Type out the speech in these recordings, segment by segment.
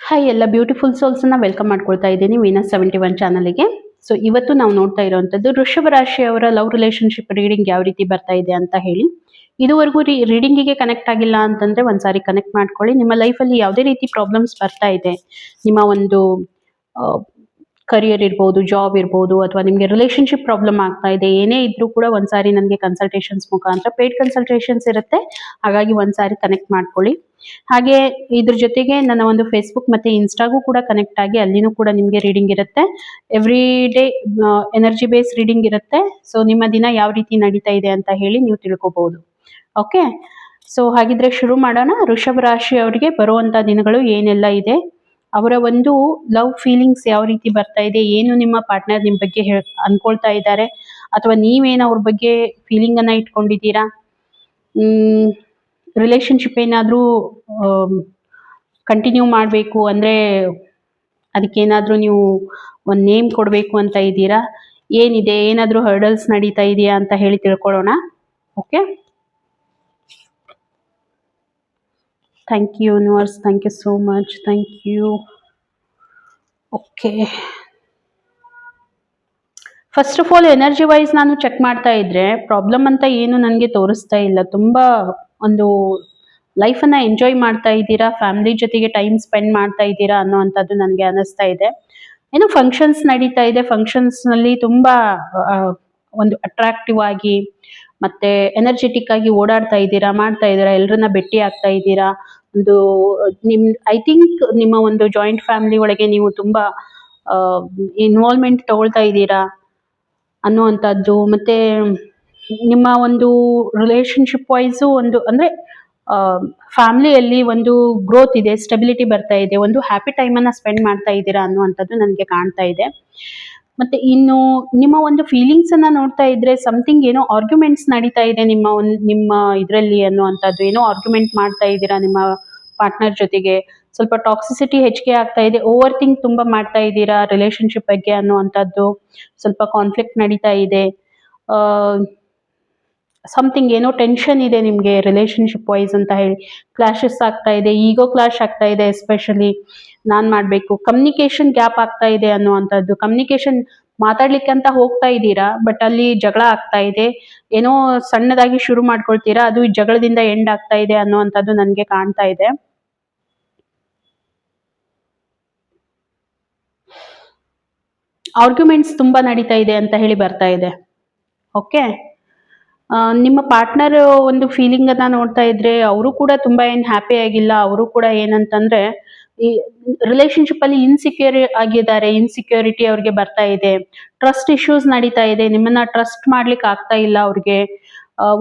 Hi ಎಲ್ಲ beautiful ಸೋಲ್ಸನ್ನ welcome ಮಾಡ್ಕೊಳ್ತಾ ಇದ್ದೀನಿ ವೀನಸ್ 71 ಚಾನಲ್ಗೆ. ಸೊ ಇವತ್ತು ನಾವು ನೋಡ್ತಾ ಇರುವಂಥದ್ದು ವೃಷಭ ರಾಶಿಯವರ ಲವ್ ರಿಲೇಶನ್ಶಿಪ್ ರೀಡಿಂಗ್ ಯಾವ ರೀತಿ ಬರ್ತಾ ಇದೆ ಅಂತ ಹೇಳಿ. ಇದುವರೆಗೂ ರೀಡಿಂಗಿಗೆ ಕನೆಕ್ಟ್ ಆಗಿಲ್ಲ ಅಂತಂದ್ರೆ ಒಂದ್ಸಾರಿ ಕನೆಕ್ಟ್ ಮಾಡ್ಕೊಳ್ಳಿ. ನಿಮ್ಮ ಲೈಫಲ್ಲಿ ಯಾವುದೇ ರೀತಿ ಪ್ರಾಬ್ಲಮ್ಸ್ ಬರ್ತಾ ಇದೆ, ನಿಮ್ಮ ಒಂದು ಕರಿಯರ್ ಇರ್ಬೋದು, ಜಾಬ್ ಇರ್ಬೋದು, ಅಥವಾ ನಿಮಗೆ ರಿಲೇಶನ್ಶಿಪ್ ಪ್ರಾಬ್ಲಮ್ ಆಗ್ತಾ ಇದೆ, ಏನೇ ಇದ್ರೂ ಕೂಡ ಒಂದ್ಸಾರಿ ನನಗೆ ಕನ್ಸಲ್ಟೇಷನ್ಸ್ ಮುಖಾಂತರ ಪೇಯ್ಡ್ ಕನ್ಸಲ್ಟೇಷನ್ಸ್ ಇರುತ್ತೆ. ಹಾಗಾಗಿ ಒಂದ್ಸಾರಿ ಕನೆಕ್ಟ್ ಮಾಡ್ಕೊಳ್ಳಿ. ಹಾಗೆ ಇದ್ರ ಜೊತೆಗೆ ನನ್ನ ಒಂದು ಫೇಸ್ಬುಕ್ ಮತ್ತೆ ಇನ್ಸ್ಟಾಗೂ ಕೂಡ ಕನೆಕ್ಟ್ ಆಗಿ ಅಲ್ಲಿನೂ ಕೂಡ ನಿಮಗೆ ರೀಡಿಂಗ್ ಇರುತ್ತೆ. Every day energy base reading ಇರುತ್ತೆ. ಸೊ ನಿಮ್ಮ ದಿನ ಯಾವ ರೀತಿ ನಡೀತಾ ಇದೆ ಅಂತ ಹೇಳಿ ನೀವು ತಿಳ್ಕೊಬಹುದು. ಓಕೆ, ಸೊ ಹಾಗಿದ್ರೆ ಶುರು ಮಾಡೋಣ. ವೃಷಭ ರಾಶಿ ಅವರಿಗೆ ಬರುವಂತ ದಿನಗಳು ಏನೆಲ್ಲ ಇದೆ, ಅವರ ಒಂದು ಲವ್ ಫೀಲಿಂಗ್ಸ್ ಯಾವ ರೀತಿ ಬರ್ತಾ ಇದೆ, ಏನು ನಿಮ್ಮ ಪಾರ್ಟ್ನರ್ ನಿಮ್ಮ ಬಗ್ಗೆ ಅನ್ಕೊಳ್ತಾ ಇದ್ದಾರೆ, ಅಥವಾ ನೀವೇನು ಅವ್ರ ಬಗ್ಗೆ ಫೀಲಿಂಗ್ ಅನ್ನ ಇಟ್ಕೊಂಡಿದ್ದೀರಾ, ರಿಲೇಶನ್ಶಿಪ್ ಏನಾದರೂ ಕಂಟಿನ್ಯೂ ಮಾಡಬೇಕು ಅಂದರೆ ಅದಕ್ಕೇನಾದರೂ ನೀವು ಒಂದು ನೇಮ್ ಕೊಡಬೇಕು ಅಂತ ಇದ್ದೀರಾ, ಏನಿದೆ, ಏನಾದರೂ ಹರ್ಡಲ್ಸ್ ನಡೀತಾ ಇದೆಯಾ ಅಂತ ಹೇಳಿ ತಿಳ್ಕೊಳ್ಳೋಣ. Okay, thank you universe, thank you so much, thank you. Okay, first of all energy wise ನಾನು ಚೆಕ್ ಮಾಡ್ತಾ ಇದ್ರೆ ಪ್ರಾಬ್ಲಮ್ ಅಂತ ಏನು ನನಗೆ ತೋರಿಸ್ತಾ ಇಲ್ಲ. ತುಂಬ ಒಂದು ಲೈಫನ್ನ ಎಂಜಾಯ್ ಮಾಡ್ತಾ ಇದ್ದೀರಾ, ಫ್ಯಾಮಿಲಿ ಜೊತೆಗೆ ಟೈಮ್ ಸ್ಪೆಂಡ್ ಮಾಡ್ತಾ ಇದ್ದೀರಾ ಅನ್ನೋವಂಥದ್ದು ನನಗೆ ಅನ್ನಿಸ್ತಾ ಇದೆ. ಏನೋ ಫಂಕ್ಷನ್ಸ್ ನಡೀತಾ ಇದೆ, ಫಂಕ್ಷನ್ಸ್ನಲ್ಲಿ ತುಂಬ ಒಂದು ಅಟ್ರಾಕ್ಟಿವ್ ಆಗಿ ಮತ್ತೆ ಎನರ್ಜೆಟಿಕ್ ಆಗಿ ಓಡಾಡ್ತಾ ಇದ್ದೀರಾ, ಮಾಡ್ತಾ ಇದ್ದೀರಾ, ಎಲ್ಲರನ್ನ ಭೇಟಿ ಆಗ್ತಾ ಇದ್ದೀರಾ. ಒಂದು ಐ ಥಿಂಕ್ ನಿಮ್ಮ ಒಂದು ಜಾಯಿಂಟ್ ಫ್ಯಾಮಿಲಿ ಒಳಗೆ ನೀವು ತುಂಬ ಇನ್ವಾಲ್ವ್ಮೆಂಟ್ ತಗೊಳ್ತಾ ಇದ್ದೀರಾ ಅನ್ನುವಂಥದ್ದು. ಮತ್ತೆ ನಿಮ್ಮ ಒಂದು ರಿಲೇಶನ್ಶಿಪ್ ವೈಸು ಒಂದು ಅಂದರೆ ಫ್ಯಾಮಿಲಿಯಲ್ಲಿ ಒಂದು ಗ್ರೋತ್ ಇದೆ, ಸ್ಟೆಬಿಲಿಟಿ ಬರ್ತಾ ಇದೆ, ಒಂದು ಹ್ಯಾಪಿ ಟೈಮನ್ನು ಸ್ಪೆಂಡ್ ಮಾಡ್ತಾ ಇದ್ದೀರಾ ಅನ್ನುವಂಥದ್ದು ನನಗೆ ಕಾಣ್ತಾ ಇದೆ. ಮತ್ತೆ ಇನ್ನು ನಿಮ್ಮ ಒಂದು ಫೀಲಿಂಗ್ಸ್ ಅನ್ನ ನೋಡ್ತಾ ಇದ್ರೆ ಸಮಥಿಂಗ್ ಏನೋ ಆರ್ಗ್ಯುಮೆಂಟ್ಸ್ ನಡೀತಾ ಇದೆ ನಿಮ್ಮ ಇದರಲ್ಲಿ ಅನ್ನುವಂಥದ್ದು. ಏನೋ ಆರ್ಗ್ಯುಮೆಂಟ್ ಮಾಡ್ತಾ ಇದ್ದೀರಾ ನಿಮ್ಮ ಪಾರ್ಟ್ನರ್ ಜೊತೆಗೆ, ಸ್ವಲ್ಪ ಟಾಕ್ಸಿಸಿಟಿ ಹೆಚ್ಚಿಗೆ ಆಗ್ತಾ ಇದೆ, ಓವರ್ ಥಿಂಕ್ ತುಂಬ ಮಾಡ್ತಾ ಇದ್ದೀರಾ ರಿಲೇಶನ್ಶಿಪ್ ಬಗ್ಗೆ ಅನ್ನುವಂಥದ್ದು, ಸ್ವಲ್ಪ ಕಾನ್ಫ್ಲಿಕ್ಟ್ ನಡೀತಾ ಇದೆ, ಸಮಥಿಂಗ್ ಏನೋ ಟೆನ್ಷನ್ ಇದೆ ನಿಮಗೆ ರಿಲೇಶನ್ಶಿಪ್ ವೈಸ್ ಅಂತ ಹೇಳಿ, ಕ್ಲಾಶಸ್ ಆಗ್ತಾ ಇದೆ, ಈಗೋ ಕ್ಲಾಶ್ ಆಗ್ತಾ ಇದೆ, ಎಸ್ಪೆಷಲಿ ನಾನು ಮಾಡಬೇಕು, ಕಮ್ಯುನಿಕೇಶನ್ ಗ್ಯಾಪ್ ಆಗ್ತಾ ಇದೆ ಅನ್ನುವಂಥದ್ದು. ಕಮ್ಯುನಿಕೇಶನ್ ಮಾತಾಡ್ಲಿಕ್ಕೆ ಅಂತ ಹೋಗ್ತಾ ಇದ್ದೀರಾ, ಬಟ್ ಅಲ್ಲಿ ಜಗಳ ಆಗ್ತಾ ಇದೆ, ಏನೋ ಸಣ್ಣದಾಗಿ ಶುರು ಮಾಡ್ಕೊಳ್ತೀರಾ, ಅದು ಜಗಳದಿಂದ ಎಂಡ್ ಆಗ್ತಾ ಇದೆ ಅನ್ನುವಂಥದ್ದು ನನಗೆ ಕಾಣ್ತಾ ಇದೆ. ಆರ್ಗ್ಯುಮೆಂಟ್ಸ್ ತುಂಬಾ ನಡೀತಾ ಇದೆ ಅಂತ ಹೇಳಿ ಬರ್ತಾ ಇದೆ. ಓಕೆ, ನಿಮ್ಮ ಪಾರ್ಟ್ನರ್ ಒಂದು ಫೀಲಿಂಗ್ ಅನ್ನ ನೋಡ್ತಾ ಇದ್ರೆ ಅವರು ಕೂಡ ತುಂಬಾ ಏನ್ ಹ್ಯಾಪಿ ಆಗಿಲ್ಲ. ಅವರು ಕೂಡ ಏನಂತಂದ್ರೆ ಈ ರಿಲೇಶನ್ಶಿಪ್ ಅಲ್ಲಿ ಇನ್ಸೆಕ್ಯೂರ್ ಆಗಿದ್ದಾರೆ, ಇನ್ಸೆಕ್ಯೂರಿಟಿ ಅವ್ರಿಗೆ ಬರ್ತಾ ಇದೆ, ಟ್ರಸ್ಟ್ ಇಶ್ಯೂಸ್ ನಡೀತಾ ಇದೆ, ನಿಮ್ಮನ್ನ ಟ್ರಸ್ಟ್ ಮಾಡ್ಲಿಕ್ಕೆ ಆಗ್ತಾ ಇಲ್ಲ ಅವ್ರಿಗೆ.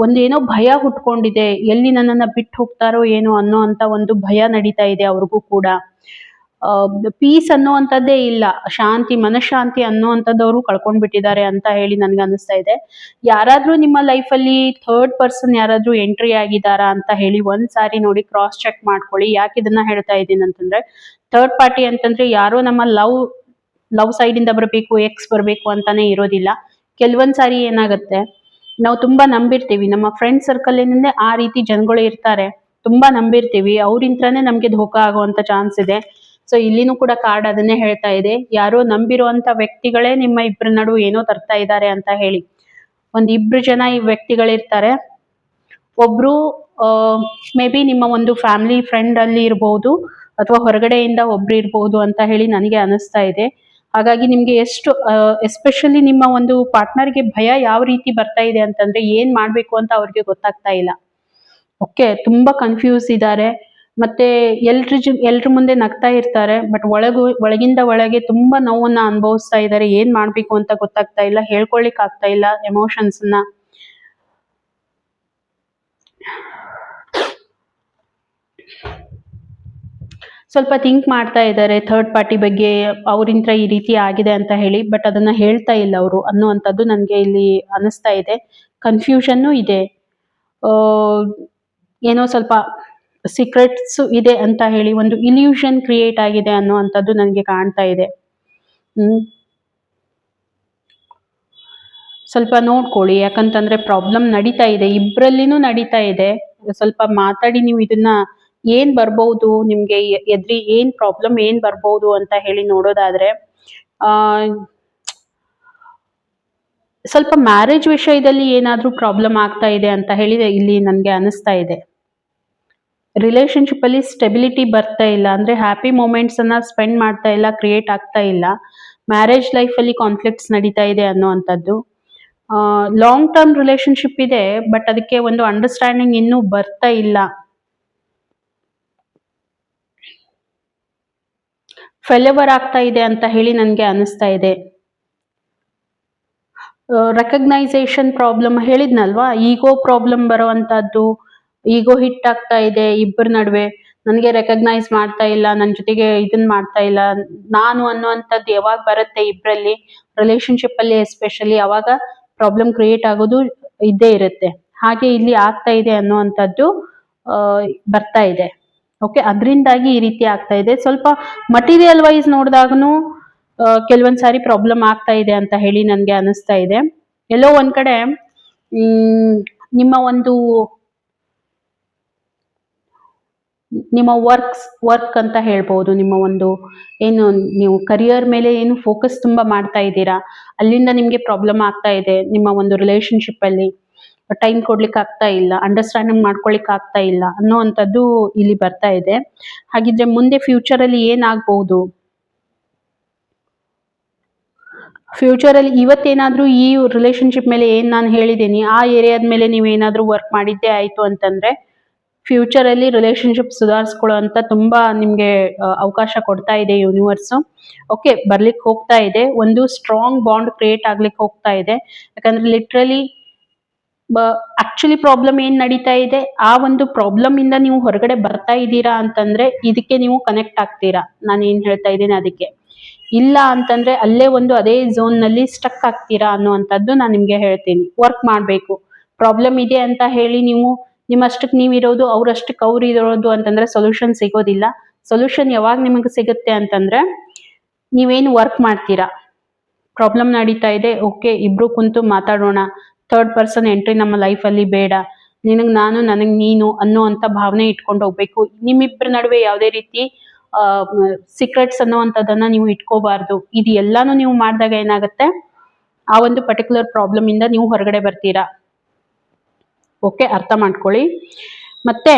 ಒಂದು ಏನೋ ಭಯ ಹುಟ್ಕೊಂಡಿದೆ, ಎಲ್ಲಿ ನನ್ನನ್ನ ಬಿಟ್ಟು ಹೋಗ್ತಾರೋ ಏನೋ ಅನ್ನೋ ಅಂತ ಒಂದು ಭಯ ನಡೀತಾ ಇದೆ ಅವ್ರಿಗೂ ಕೂಡ. ಪೀಸ್ ಅನ್ನುವಂಥದ್ದೇ ಇಲ್ಲ, ಶಾಂತಿ, ಮನಃಶಾಂತಿ ಅನ್ನುವಂಥದ್ದವರು ಕಳ್ಕೊಂಡ್ಬಿಟ್ಟಿದ್ದಾರೆ ಅಂತ ಹೇಳಿ ನನ್ಗೆ ಅನಿಸ್ತಾ ಇದೆ. ಯಾರಾದ್ರೂ ನಿಮ್ಮ ಲೈಫಲ್ಲಿ ಥರ್ಡ್ ಪರ್ಸನ್ ಯಾರಾದ್ರೂ ಎಂಟ್ರಿ ಆಗಿದ್ದಾರಾ ಅಂತ ಹೇಳಿ ಒಂದ್ಸಾರಿ ನೋಡಿ ಕ್ರಾಸ್ ಚೆಕ್ ಮಾಡ್ಕೊಳ್ಳಿ. ಯಾಕೆ ಇದನ್ನ ಹೇಳ್ತಾ ಇದ್ದೀನಿ ಅಂತಂದ್ರೆ, ಥರ್ಡ್ ಪಾರ್ಟಿ ಅಂತಂದ್ರೆ ಯಾರೋ ನಮ್ಮ ಲವ್ ಸೈಡ್ ಇಂದ ಬರಬೇಕು, ಎಕ್ಸ್ ಬರಬೇಕು ಅಂತಾನೆ ಇರೋದಿಲ್ಲ. ಕೆಲವೊಂದ್ ಸಾರಿ ಏನಾಗುತ್ತೆ, ನಾವು ತುಂಬಾ ನಂಬಿರ್ತೀವಿ, ನಮ್ಮ ಫ್ರೆಂಡ್ ಸರ್ಕಲ್ ಏನಿದೆ ಆ ರೀತಿ ಜನಗಳು ಇರ್ತಾರೆ, ತುಂಬಾ ನಂಬಿರ್ತೀವಿ, ಅವ್ರಿಂದಾನೇ ನಮ್ಗೆ ಧೋಖಾ ಆಗುವಂತ ಚಾನ್ಸ್ ಇದೆ. ಸೊ ಇಲ್ಲಿನೂ ಕೂಡ ಕಾರ್ಡ್ ಅದನ್ನೇ ಹೇಳ್ತಾ ಇದೆ, ಯಾರೋ ನಂಬಿರುವಂತ ವ್ಯಕ್ತಿಗಳೇ ನಿಮ್ಮ ಇಬ್ಬರ ನಡು ಏನೋ ತರ್ತಾ ಇದ್ದಾರೆ ಅಂತ ಹೇಳಿ. ಒಂದ್ ಇಬ್ರು ಜನ ಈ ವ್ಯಕ್ತಿಗಳಿರ್ತಾರೆ, ಒಬ್ರು ಮೇ ಬಿ ನಿಮ್ಮ ಒಂದು ಫ್ಯಾಮಿಲಿ ಫ್ರೆಂಡ್ ಅಲ್ಲಿ ಇರಬಹುದು, ಅಥವಾ ಹೊರಗಡೆಯಿಂದ ಒಬ್ರು ಇರಬಹುದು ಅಂತ ಹೇಳಿ ನನಗೆ ಅನಿಸ್ತಾ ಇದೆ. ಹಾಗಾಗಿ ನಿಮ್ಗೆ ಎಷ್ಟು ಎಸ್ಪೆಷಲಿ ನಿಮ್ಮ ಒಂದು ಪಾರ್ಟ್ನರ್ಗೆ ಭಯ ಯಾವ ರೀತಿ ಬರ್ತಾ ಇದೆ ಅಂತಂದ್ರೆ ಏನ್ ಮಾಡ್ಬೇಕು ಅಂತ ಅವ್ರಿಗೆ ಗೊತ್ತಾಗ್ತಾ ಇಲ್ಲ. ಓಕೆ, ತುಂಬಾ ಕನ್ಫ್ಯೂಸ್ ಇದ್ದಾರೆ, ಮತ್ತೆ ಎಲ್ರ ಮುಂದೆ ನಗ್ತಾ ಇರ್ತಾರೆ, ಬಟ್ ಒಳಗಿಂದ ಒಳಗೆ ತುಂಬಾ ನೋವನ್ನ ಅನುಭವಿಸ್ತಾ ಇದ್ದಾರೆ. ಏನ್ ಮಾಡ್ಬೇಕು ಅಂತ ಗೊತ್ತಾಗ್ತಾ ಇಲ್ಲ, ಹೇಳ್ಕೊಳ್ಲಿಕ್ ಆಗ್ತಾ ಇಲ್ಲ ಎಮೋಷನ್ಸ್ ನ. ಸ್ವಲ್ಪ ಥಿಂಕ್ ಮಾಡ್ತಾ ಇದ್ದಾರೆ ಥರ್ಡ್ ಪಾರ್ಟಿ ಬಗ್ಗೆ, ಅವ್ರಿಂತ್ರ ಈ ರೀತಿ ಆಗಿದೆ ಅಂತ ಹೇಳಿ, ಬಟ್ ಅದನ್ನ ಹೇಳ್ತಾ ಇಲ್ಲ ಅವರು ಅನ್ನುವಂಥದ್ದು ನನಗೆ ಇಲ್ಲಿ ಅನಿಸ್ತಾ ಇದೆ. ಕನ್ಫ್ಯೂಷನ್ನು ಇದೆ, ಏನೋ ಸ್ವಲ್ಪ ಸೀಕ್ರೆಟ್ಸ್ ಇದೆ ಅಂತ ಹೇಳಿ ಒಂದು ಇಲ್ಯೂಷನ್ ಕ್ರಿಯೇಟ್ ಆಗಿದೆ ಅನ್ನುವಂಥದ್ದು ನನಗೆ ಕಾಣ್ತಾ ಇದೆ. ಸ್ವಲ್ಪ ನೋಡ್ಕೊಳ್ಳಿ, ಯಾಕಂತಂದ್ರೆ ಪ್ರಾಬ್ಲಮ್ ನಡೀತಾ ಇದೆ, ಇಬ್ಬರಲ್ಲಿನೂ ನಡೀತಾ ಇದೆ. ಸ್ವಲ್ಪ ಮಾತಾಡಿ ನೀವು ಇದನ್ನ ಏನ್ ಬರ್ಬೋದು ನಿಮ್ಗೆ, ಎದ್ರಿ ಏನ್ ಪ್ರಾಬ್ಲಮ್ ಏನ್ ಬರ್ಬೋದು ಅಂತ ಹೇಳಿ ನೋಡೋದಾದ್ರೆ, ಆ ಸ್ವಲ್ಪ ಮ್ಯಾರೇಜ್ ವಿಷಯದಲ್ಲಿ ಏನಾದ್ರೂ ಪ್ರಾಬ್ಲಮ್ ಆಗ್ತಾ ಇದೆ ಅಂತ ಹೇಳಿ ಇಲ್ಲಿ ನನ್ಗೆ ಅನಿಸ್ತಾ ಇದೆ. ರಿಲೇಶನ್ಶಿಪ್ ಅಲ್ಲಿ ಸ್ಟೆಬಿಲಿಟಿ ಬರ್ತಾ ಇಲ್ಲ, ಅಂದ್ರೆ ಹ್ಯಾಪಿ ಮೂಮೆಂಟ್ಸ್ ಅನ್ನ ಸ್ಪೆಂಡ್ ಮಾಡ್ತಾ ಇಲ್ಲ, ಕ್ರಿಯೇಟ್ ಆಗ್ತಾ ಇಲ್ಲ. ಮ್ಯಾರೇಜ್ ಲೈಫ್ ಅಲ್ಲಿ ಕಾನ್ಫ್ಲಿಕ್ಟ್ಸ್ ನಡೀತಾ ಇದೆ ಅನ್ನುವಂಥದ್ದು. ಲಾಂಗ್ ಟರ್ಮ್ ರಿಲೇಶನ್ಶಿಪ್ ಇದೆ, ಬಟ್ ಅದಕ್ಕೆ ಒಂದು ಅಂಡರ್ಸ್ಟ್ಯಾಂಡಿಂಗ್ ಇನ್ನೂ ಬರ್ತಾ ಇಲ್ಲ. ಫೇಲ್ಯೂರ್ ಆಗ್ತಾ ಇದೆ ಅಂತ ಹೇಳಿ ನನ್ಗೆ ಅನಿಸ್ತಾ ಇದೆ. ರೆಕಗ್ನೈಸೇಷನ್ ಪ್ರಾಬ್ಲಮ್ ಹೇಳಿದ್ನಲ್ವಾ, ಈಗೋ ಪ್ರಾಬ್ಲಮ್ ಬರುವಂತದ್ದು, ಈಗೋ ಹಿಟ್ ಆಗ್ತಾ ಇದೆ ಇಬ್ಬರ ನಡುವೆ. ನನಗೆ ರೆಕಗ್ನೈಸ್ ಮಾಡ್ತಾ ಇಲ್ಲ, ನನ್ನ ಜೊತೆಗೆ ಇದನ್ ಮಾಡ್ತಾ ಇಲ್ಲ, ನಾನು ಅನ್ನುವಂಥದ್ದು ಯಾವಾಗ ಬರುತ್ತೆ ಇಬ್ಬರಲ್ಲಿ, ರಿಲೇಶನ್ಶಿಪ್ ಅಲ್ಲಿ ಎಸ್ಪೆಷಲಿ, ಅವಾಗ ಪ್ರಾಬ್ಲಮ್ ಕ್ರಿಯೇಟ್ ಆಗೋದು ಇದ್ದೇ ಇರುತ್ತೆ. ಹಾಗೆ ಇಲ್ಲಿ ಆಗ್ತಾ ಇದೆ ಅನ್ನುವಂಥದ್ದು ಬರ್ತಾ ಇದೆ. ಓಕೆ, ಅದರಿಂದಾಗಿ ಈ ರೀತಿ ಆಗ್ತಾ ಇದೆ. ಸ್ವಲ್ಪ ಮಟೀರಿಯಲ್ ವೈಸ್ ನೋಡಿದಾಗನು ಕೆಲವೊಂದ್ ಸಾರಿ ಪ್ರಾಬ್ಲಮ್ ಆಗ್ತಾ ಇದೆ ಅಂತ ಹೇಳಿ ನನ್ಗೆ ಅನಿಸ್ತಾ ಇದೆ. ಎಲ್ಲೋ ಒಂದ್ ಕಡೆ ನಿಮ್ಮ ಒಂದು ವರ್ಕ್ ಅಂತ ಹೇಳ್ಬೋದು, ನಿಮ್ಮ ಒಂದು ಏನು ನೀವು ಕರಿಯರ್ ಮೇಲೆ ಏನು ಫೋಕಸ್ ತುಂಬಾ ಮಾಡ್ತಾ ಇದ್ದೀರಾ, ಅಲ್ಲಿಂದ ನಿಮ್ಗೆ ಪ್ರಾಬ್ಲಮ್ ಆಗ್ತಾ ಇದೆ. ನಿಮ್ಮ ಒಂದು ರಿಲೇಶನ್ಶಿಪ್ ಅಲ್ಲಿ ಟೈಮ್ ಕೊಡ್ಲಿಕ್ಕೆ ಆಗ್ತಾ ಇಲ್ಲ, ಅಂಡರ್ಸ್ಟ್ಯಾಂಡಿಂಗ್ ಮಾಡ್ಕೊಳಿಕ್ ಆಗ್ತಾ ಇಲ್ಲ ಅನ್ನೋವಂಥದ್ದು ಇಲ್ಲಿ ಬರ್ತಾ ಇದೆ. ಹಾಗಿದ್ರೆ ಮುಂದೆ ಫ್ಯೂಚರ್ ಅಲ್ಲಿ ಏನಾಗ್ಬಹುದು? ಫ್ಯೂಚರ್ ಅಲ್ಲಿ ಇವತ್ತೇನಾದ್ರೂ ಈ ರಿಲೇಶನ್ಶಿಪ್ ಮೇಲೆ ಏನ್ ನಾನು ಹೇಳಿದ್ದೀನಿ ಆ ಏರಿಯಾದ ಮೇಲೆ ನೀವೇನಾದ್ರೂ ವರ್ಕ್ ಮಾಡಿದ್ದೇ ಆಯ್ತು ಅಂತಂದ್ರೆ, ಫ್ಯೂಚರ್ ಅಲ್ಲಿ ರಿಲೇಶನ್ಶಿಪ್ ಸುಧಾರಿಸ್ಕೊಳ್ಳೋ ಅಂತ ತುಂಬಾ ನಿಮ್ಗೆ ಅವಕಾಶ ಕೊಡ್ತಾ ಇದೆ ಯೂನಿವರ್ಸ್. ಓಕೆ, ಬರ್ಲಿಕ್ಕೆ ಹೋಗ್ತಾ ಇದೆ, ಒಂದು ಸ್ಟ್ರಾಂಗ್ ಬಾಂಡ್ ಕ್ರಿಯೇಟ್ ಆಗ್ಲಿಕ್ಕೆ ಹೋಗ್ತಾ ಇದೆ. ಯಾಕಂದ್ರೆ ಲಿಟ್ರಲಿ ಆಕ್ಚುಲಿ ಪ್ರಾಬ್ಲಮ್ ಏನ್ ನಡೀತಾ ಇದೆ, ಆ ಒಂದು ಪ್ರಾಬ್ಲಮ್ ಇಂದ ನೀವು ಹೊರಗಡೆ ಬರ್ತಾ ಇದ್ದೀರಾ ಅಂತಂದ್ರೆ ಇದಕ್ಕೆ ನೀವು ಕನೆಕ್ಟ್ ಆಗ್ತೀರಾ. ನಾನು ಏನ್ ಹೇಳ್ತಾ ಇದ್ದೀನಿ ಅದಕ್ಕೆ. ಇಲ್ಲ ಅಂತಂದ್ರೆ ಅಲ್ಲೇ ಒಂದು ಅದೇ ಝೋನ್ ನಲ್ಲಿ ಸ್ಟಕ್ ಆಗ್ತೀರಾ ಅನ್ನುವಂಥದ್ದು ನಾನು ನಿಮ್ಗೆ ಹೇಳ್ತೀನಿ. ವರ್ಕ್ ಮಾಡ್ಬೇಕು. ಪ್ರಾಬ್ಲಮ್ ಇದೆ ಅಂತ ಹೇಳಿ ನೀವು ನಿಮ್ಮಷ್ಟಕ್ಕೆ ನೀವಿರೋದು, ಅವ್ರಷ್ಟಕ್ಕೆ ಅವ್ರು ಇರೋದು ಅಂತಂದ್ರೆ ಸೊಲ್ಯೂಷನ್ ಸಿಗೋದಿಲ್ಲ. ಸೊಲ್ಯೂಷನ್ ಯಾವಾಗ ನಿಮಗೆ ಸಿಗುತ್ತೆ ಅಂತಂದ್ರೆ, ನೀವೇನು ವರ್ಕ್ ಮಾಡ್ತೀರಾ. ಪ್ರಾಬ್ಲಮ್ ನಡೀತಾ ಇದೆ, ಓಕೆ ಇಬ್ರು ಕುಂತು ಮಾತಾಡೋಣ, ಥರ್ಡ್ ಪರ್ಸನ್ ಎಂಟ್ರಿ ನಮ್ಮ ಲೈಫ್ ಅಲ್ಲಿ ಬೇಡ, ನಿನಗ್ ನಾನು ನನಗ್ ನೀನು ಅನ್ನುವಂತ ಭಾವನೆ ಇಟ್ಕೊಂಡು ಹೋಗ್ಬೇಕು. ನಿಮ್ಮಿಬ್ಬರ ನಡುವೆ ಯಾವುದೇ ರೀತಿ ಸೀಕ್ರೆಟ್ಸ್ ಅನ್ನುವಂಥದ್ದನ್ನ ನೀವು ಇಟ್ಕೋಬಾರ್ದು. ಇದು ಎಲ್ಲಾನು ನೀವು ಮಾಡಿದಾಗ ಏನಾಗುತ್ತೆ, ಆ ಒಂದು ಪರ್ಟಿಕ್ಯುಲರ್ ಪ್ರಾಬ್ಲಮ್ ಇಂದ ನೀವು ಹೊರಗಡೆ ಬರ್ತೀರಾ. ಓಕೆ, ಅರ್ಥ ಮಾಡ್ಕೊಳ್ಳಿ. ಮತ್ತೆ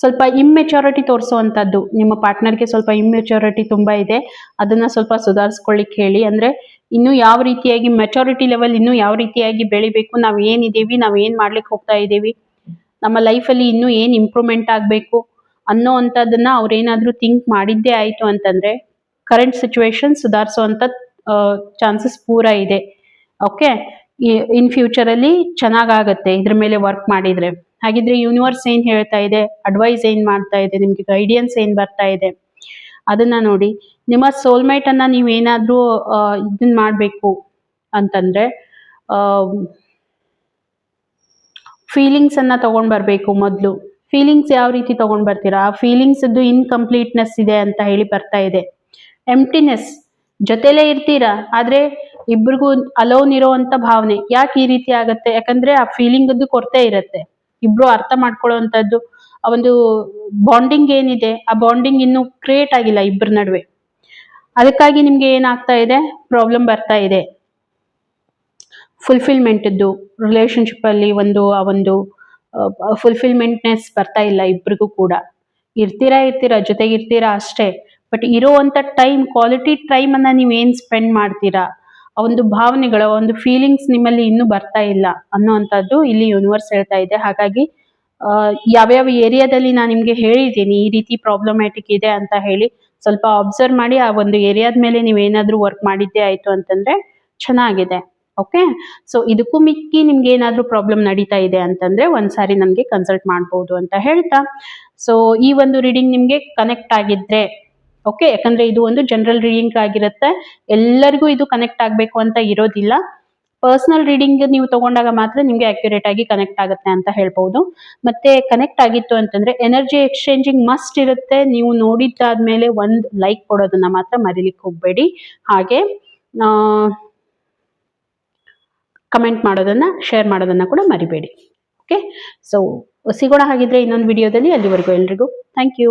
ಸ್ವಲ್ಪ ಇಮ್ಮೆಚೂರಿಟಿ ತೋರಿಸುವಂಥದ್ದು, ನಿಮ್ಮ ಪಾರ್ಟ್ನರ್ಗೆ ಸ್ವಲ್ಪ ಇಮ್ಮೆಚೂರಿಟಿ ತುಂಬಾ ಇದೆ, ಅದನ್ನ ಸ್ವಲ್ಪ ಸುಧಾರಿಸ್ಕೊಳ್ಳಿಕ್ಕೆ ಹೇಳಿ. ಅಂದ್ರೆ ಇನ್ನು ಯಾವ ರೀತಿಯಾಗಿ ಮೆಚೂರಿಟಿ ಲೆವೆಲ್ ಇನ್ನು ಯಾವ ರೀತಿಯಾಗಿ ಬೆಳಿಬೇಕು, ನಾವ್ ಏನಿದ್ದೀವಿ, ನಾವ್ ಏನ್ ಮಾಡ್ಲಿಕ್ಕೆ ಹೋಗ್ತಾ ಇದ್ದೀವಿ, ನಮ್ಮ ಲೈಫಲ್ಲಿ ಇನ್ನೂ ಏನ್ ಇಂಪ್ರೂವ್ಮೆಂಟ್ ಆಗಬೇಕು ಅನ್ನೋ ಅಂಥದ್ದನ್ನ ಅವ್ರೇನಾದ್ರೂ ಥಿಂಕ್ ಮಾಡಿದ್ದೇ ಆಯ್ತು ಅಂತಂದ್ರೆ ಕರೆಂಟ್ ಸಿಚುವೇಶನ್ ಸುಧಾರಿಸುವಂತ ಚಾನ್ಸಸ್ ಪೂರ ಇದೆ. ಓಕೆ, ಇನ್ ಫ್ಯೂಚರ್ ಅಲ್ಲಿ ಚೆನ್ನಾಗಾಗತ್ತೆ ಇದ್ರ ಮೇಲೆ ವರ್ಕ್ ಮಾಡಿದ್ರೆ. ಹಾಗಿದ್ರೆ ಯೂನಿವರ್ಸ್ ಏನ್ ಹೇಳ್ತಾ ಇದೆ, ಅಡ್ವೈಸ್ ಏನ್ ಮಾಡ್ತಾ ಇದೆ, ನಿಮ್ಗೆ ಗೈಡಿಯನ್ಸ್ ಏನ್ ಬರ್ತಾ ಇದೆ ಅದನ್ನ ನೋಡಿ. ನಿಮ್ಮ ಸೋಲ್ಮೇಟ್ ಅನ್ನ ನೀವೇನಾದ್ರೂ ಇದನ್ ಮಾಡ್ಬೇಕು ಅಂತಂದ್ರೆ ಫೀಲಿಂಗ್ಸ್ ಅನ್ನ ತಗೊಂಡ್ ಬರ್ಬೇಕು ಮೊದಲು. ಫೀಲಿಂಗ್ಸ್ ಯಾವ ರೀತಿ ತಗೊಂಡ್ ಬರ್ತೀರಾ, ಆ ಫೀಲಿಂಗ್ಸ್ ಇನ್ಕಂಪ್ಲೀಟ್ನೆಸ್ ಇದೆ ಅಂತ ಹೇಳಿ ಬರ್ತಾ ಇದೆ. ಎಂಪ್ಟಿನೆಸ್, ಜೊತೆಲೇ ಇರ್ತೀರಾ ಆದ್ರೆ ಇಬ್ರಿಗೂ ಅಲೋನ್ ಇರೋವಂತ ಭಾವನೆ. ಯಾಕೆ ಈ ರೀತಿ ಆಗತ್ತೆ, ಯಾಕಂದ್ರೆ ಆ ಫೀಲಿಂಗ್ ಕೊರತೆ ಇರತ್ತೆ. ಇಬ್ರು ಅರ್ಥ ಮಾಡ್ಕೊಳ್ಳುವಂತದ್ದು, ಆ ಒಂದು ಬಾಂಡಿಂಗ್ ಏನಿದೆ, ಆ ಬಾಂಡಿಂಗ್ ಇನ್ನು ಕ್ರಿಯೇಟ್ ಆಗಿಲ್ಲ ಇಬ್ಬರ ನಡುವೆ. ಅದಕ್ಕಾಗಿ ನಿಮ್ಗೆ ಏನಾಗ್ತಾ ಇದೆ, ಪ್ರಾಬ್ಲಮ್ ಬರ್ತಾ ಇದೆ. ಫುಲ್ಫಿಲ್ಮೆಂಟ್ ಇದ್ದು ರಿಲೇಶನ್ಶಿಪ್ ಅಲ್ಲಿ ಆ ಒಂದು ಫುಲ್ಫಿಲ್ಮೆಂಟ್ನೆಸ್ ಬರ್ತಾ ಇಲ್ಲ ಇಬ್ರಿಗೂ ಕೂಡ. ಇರ್ತೀರಾ ಜೊತೆಗಿರ್ತೀರಾ ಅಷ್ಟೇ, ಬಟ್ ಇರೋವಂಥ ಟೈಮ್, ಕ್ವಾಲಿಟಿ ಟೈಮ್ ಅನ್ನ ನೀವೇನ್ ಸ್ಪೆಂಡ್ ಮಾಡ್ತೀರಾ, ಆ ಒಂದು ಭಾವನೆಗಳ ಒಂದು ಫೀಲಿಂಗ್ಸ್ ನಿಮ್ಮಲ್ಲಿ ಇನ್ನೂ ಬರ್ತಾ ಇಲ್ಲ ಅನ್ನೋವಂಥದ್ದು ಇಲ್ಲಿ ಯೂನಿವರ್ಸ್ ಹೇಳ್ತಾ ಇದೆ. ಹಾಗಾಗಿ ಯಾವ್ಯಾವ ಏರಿಯಾದಲ್ಲಿ ನಾನು ನಿಮ್ಗೆ ಹೇಳಿದ್ದೀನಿ ಈ ರೀತಿ ಪ್ರಾಬ್ಲಮ್ಯಾಟಿಕ್ ಇದೆ ಅಂತ ಹೇಳಿ, ಸ್ವಲ್ಪ ಅಬ್ಸರ್ವ್ ಮಾಡಿ ಆ ಒಂದು ಏರಿಯಾದ ಮೇಲೆ ನೀವೇನಾದ್ರೂ ವರ್ಕ್ ಮಾಡಿದ್ದೇ ಆಯ್ತು ಅಂತಂದ್ರೆ ಚೆನ್ನಾಗಿದೆ. ಓಕೆ, ಸೊ ಇದಕ್ಕೂ ಮಿಕ್ಕಿ ನಿಮ್ಗೆ ಏನಾದ್ರೂ ಪ್ರಾಬ್ಲಮ್ ನಡೀತಾ ಇದೆ ಅಂತಂದ್ರೆ ಒಂದ್ಸಾರಿ ನಮ್ಗೆ ಕನ್ಸಲ್ಟ್ ಮಾಡ್ಬೋದು ಅಂತ ಹೇಳ್ತಾ, ಸೊ ಈ ಒಂದು ರೀಡಿಂಗ್ ನಿಮ್ಗೆ ಕನೆಕ್ಟ್ ಆಗಿದ್ರೆ ಓಕೆ, ಯಾಕಂದ್ರೆ ಇದು ಒಂದು ಜನರಲ್ ರೀಡಿಂಗ್ ಆಗಿರುತ್ತೆ, ಎಲ್ಲರಿಗೂ ಇದು ಕನೆಕ್ಟ್ ಆಗ್ಬೇಕು ಅಂತ ಇರೋದಿಲ್ಲ. ಪರ್ಸನಲ್ ರೀಡಿಂಗ್ ನೀವು ತಗೊಂಡಾಗ ಮಾತ್ರ ನಿಮ್ಗೆ ಅಕ್ಯುರೇಟ್ ಆಗಿ ಕನೆಕ್ಟ್ ಆಗುತ್ತೆ ಅಂತ ಹೇಳ್ಬಹುದು. ಮತ್ತೆ ಕನೆಕ್ಟ್ ಆಗಿತ್ತು ಅಂತಂದ್ರೆ ಎನರ್ಜಿ ಎಕ್ಸ್ಚೇಂಜಿಂಗ್ ಮಸ್ಟ್ ಇರುತ್ತೆ. ನೀವು ನೋಡಿದ್ದಾದ್ಮೇಲೆ ಒಂದ್ ಲೈಕ್ ಕೊಡೋದನ್ನ ಮಾತ್ರ ಮರಿಲಿಕ್ಕೆ ಹೋಗ್ಬೇಡಿ. ಹಾಗೆ ಕಮೆಂಟ್ ಮಾಡೋದನ್ನ, ಶೇರ್ ಮಾಡೋದನ್ನ ಕೂಡ ಮರಿಬೇಡಿ. ಓಕೆ. ಸೊ ಸಿಗೋಣ ಹಾಗಿದ್ರೆ ಇನ್ನೊಂದು ವಿಡಿಯೋದಲ್ಲಿ. ಅಲ್ಲಿವರೆಗೂ ಎಲ್ರಿಗೂ ಥ್ಯಾಂಕ್ ಯು.